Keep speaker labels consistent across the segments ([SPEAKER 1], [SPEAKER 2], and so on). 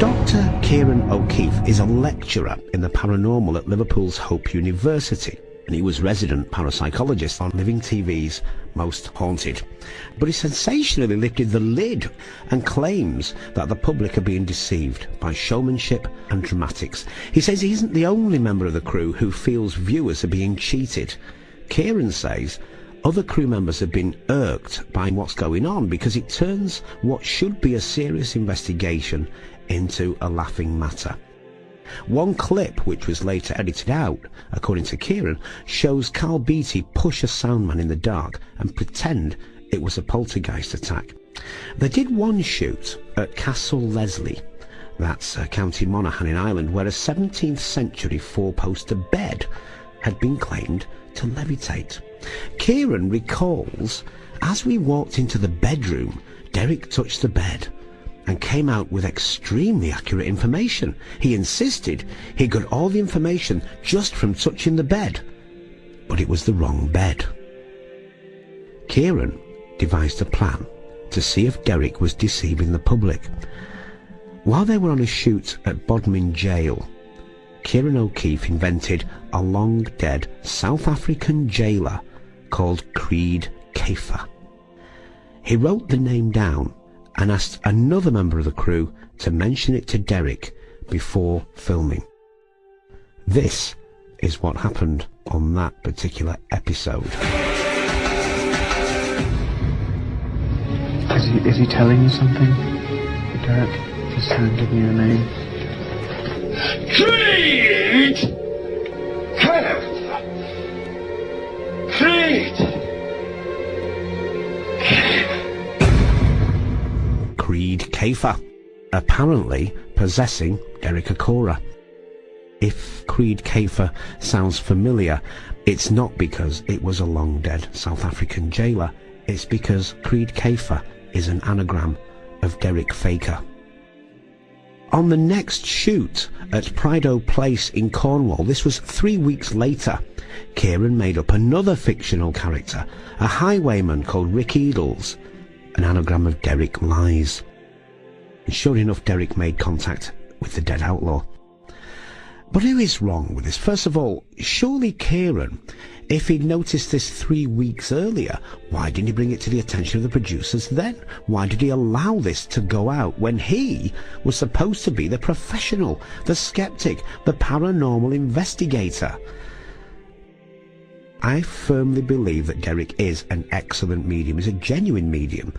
[SPEAKER 1] Dr. Kieran O'Keefe is a lecturer in the paranormal at Liverpool's Hope University, and he was resident parapsychologist on Living TV's Most Haunted. But he sensationally lifted the lid and claims that the public are being deceived by showmanship and dramatics. He says he isn't the only member of the crew who feels viewers are being cheated. Kieran says other crew members have been irked by what's going on because it turns what should be a serious investigation into a laughing matter. One clip, which was later edited out, according to Kieran, shows Carl Beattie push a soundman in the dark and pretend it was a poltergeist attack. They did one shoot at Castle Leslie, that's County Monaghan in Ireland, where a 17th century four-poster bed had been claimed to levitate. Kieran recalls, as we walked into the bedroom, Derek touched the bed and came out with extremely accurate information. He insisted he got all the information just from touching the bed, but it was the wrong bed. Kieran devised a plan to see if Derek was deceiving the public. While they were on a shoot at Bodmin Jail, Kieran O'Keefe invented a long-dead South African jailer called Creed Kafer. He wrote the name down and asked another member of the crew to mention it to Derek before filming. This is what happened on that particular episode.
[SPEAKER 2] Is he telling you something, Derek? Just give me your name.
[SPEAKER 3] Creed!
[SPEAKER 1] Creed Kafer, apparently possessing Derek Acorah. If Creed Kafer sounds familiar, it's not because it was a long-dead South African jailer, it's because Creed Kafer is an anagram of Derek Faker. On the next shoot at Prideaux Place in Cornwall, this was 3 weeks later, Kieran made up another fictional character, a highwayman called Rick Eadles, an anagram of Derek Lies. And sure enough, Derek made contact with the dead outlaw. But who is wrong with this? First of all, surely Kieran, if he'd noticed this 3 weeks earlier, why didn't he bring it to the attention of the producers then? Why did he allow this to go out when he was supposed to be the professional, the skeptic, the paranormal investigator? I firmly believe that Derek is an excellent medium, is a genuine medium.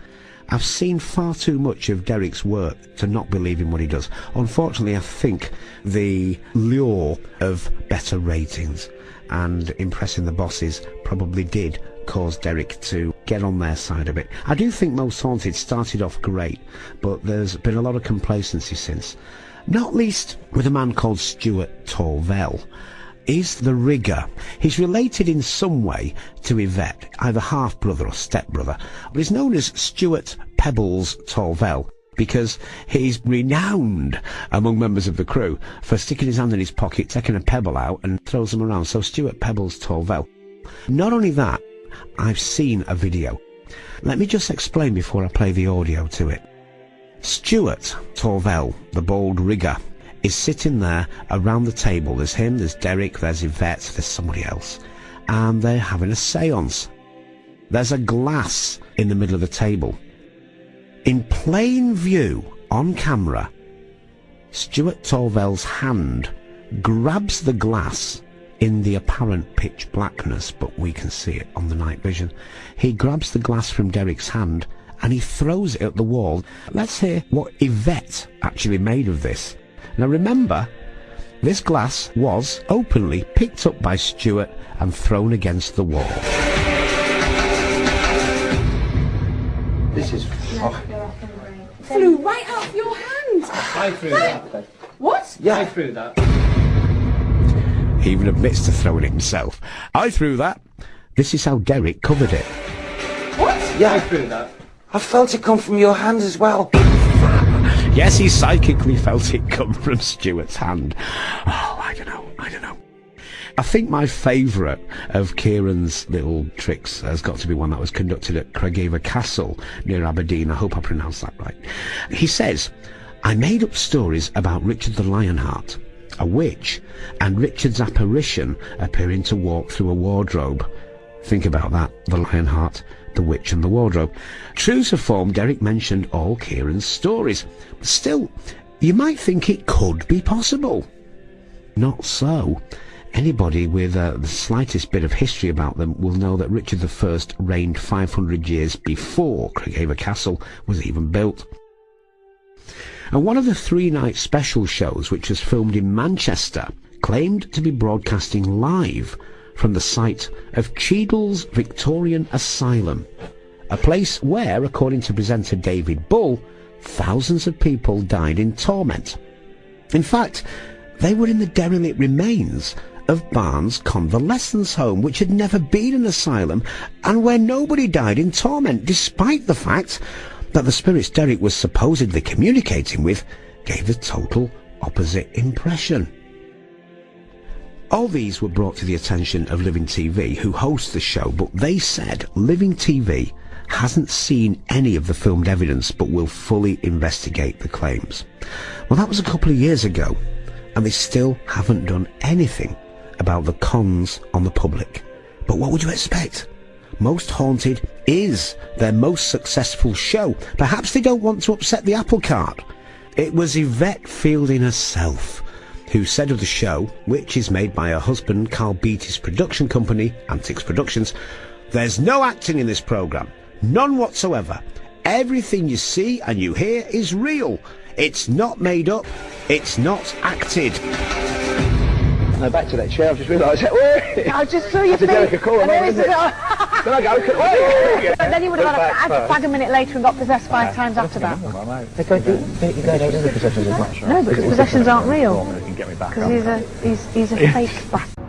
[SPEAKER 1] I've seen far too much of Derek's work to not believe in what he does. Unfortunately, I think the lure of better ratings and impressing the bosses probably did cause Derek to get on their side a bit. I do think Most Haunted started off great, but there's been a lot of complacency since. Not least with a man called Stuart Torvell. He's the rigger. He's related in some way to Yvette, either half-brother or step-brother, but he's known as Stuart Pebbles Torvell because he's renowned among members of the crew for sticking his hand in his pocket, taking a pebble out and throws them around. So Stuart Pebbles Torvell. Not only that, I've seen a video. Let me just explain before I play the audio to it. Stuart Torvell, the bald rigger, is sitting there around the table. There's him, there's Derek, there's Yvette, there's somebody else, and they're having a seance. There's a glass in the middle of the table. In plain view, on camera, Stuart Torvell's hand grabs the glass in the apparent pitch blackness, but we can see it on the night vision. He grabs the glass from Derek's hand and he throws it at the wall. Let's hear what Yvette actually made of this. Now remember, this glass was openly picked up by Stuart and thrown against the wall.
[SPEAKER 2] This is...
[SPEAKER 4] Flew right out of your hand!
[SPEAKER 5] I threw that.
[SPEAKER 4] What?
[SPEAKER 5] Yeah, I threw that.
[SPEAKER 1] He even admits to throwing it himself. I threw that. This is how Derek covered it.
[SPEAKER 4] What?
[SPEAKER 5] Yeah, I threw that.
[SPEAKER 2] I felt it come from your hand as well.
[SPEAKER 1] Yes, he psychically felt it come from Stuart's hand. Oh, I don't know. I think my favourite of Kieran's little tricks has got to be one that was conducted at Craigavon Castle near Aberdeen. I hope I pronounced that right. He says, I made up stories about Richard the Lionheart, a witch, and Richard's apparition appearing to walk through a wardrobe. Think about that, the Lionheart, the witch and the wardrobe. True to form, Derek mentioned all Kieran's stories. Still, you might think it could be possible. Not so. Anybody with the slightest bit of history about them will know that Richard I reigned 500 years before Craigavon Castle was even built. And one of the 3-night special shows, which was filmed in Manchester, claimed to be broadcasting live from the site of Cheadle's Victorian Asylum, a place where, according to presenter David Bull, thousands of people died in torment. In fact, they were in the derelict remains of Barnes Convalescence Home, which had never been an asylum, and where nobody died in torment, despite the fact that the spirits Derek was supposedly communicating with gave the total opposite impression. All these were brought to the attention of Living TV, who hosts the show, but they said Living TV hasn't seen any of the filmed evidence but will fully investigate the claims. Well, that was a couple of years ago, and they still haven't done anything about the cons on the public. But what would you expect? Most Haunted is their most successful show. Perhaps they don't want to upset the apple cart. It was Yvette Fielding herself who said of the show, which is made by her husband Carl Beatty's production company, Antics Productions, "There's no acting in this programme. None whatsoever. Everything you see and you hear is real. It's not made up. It's not acted."
[SPEAKER 3] No, back to that chair. I've just realised. I
[SPEAKER 4] just saw your
[SPEAKER 3] face. Then I go. Wait.
[SPEAKER 4] But then you would have had a fag a minute later and got possessed 5 times after that.
[SPEAKER 3] You don't do the possessions as much.
[SPEAKER 4] No, because possessions aren't real. Because he's a fake bastard.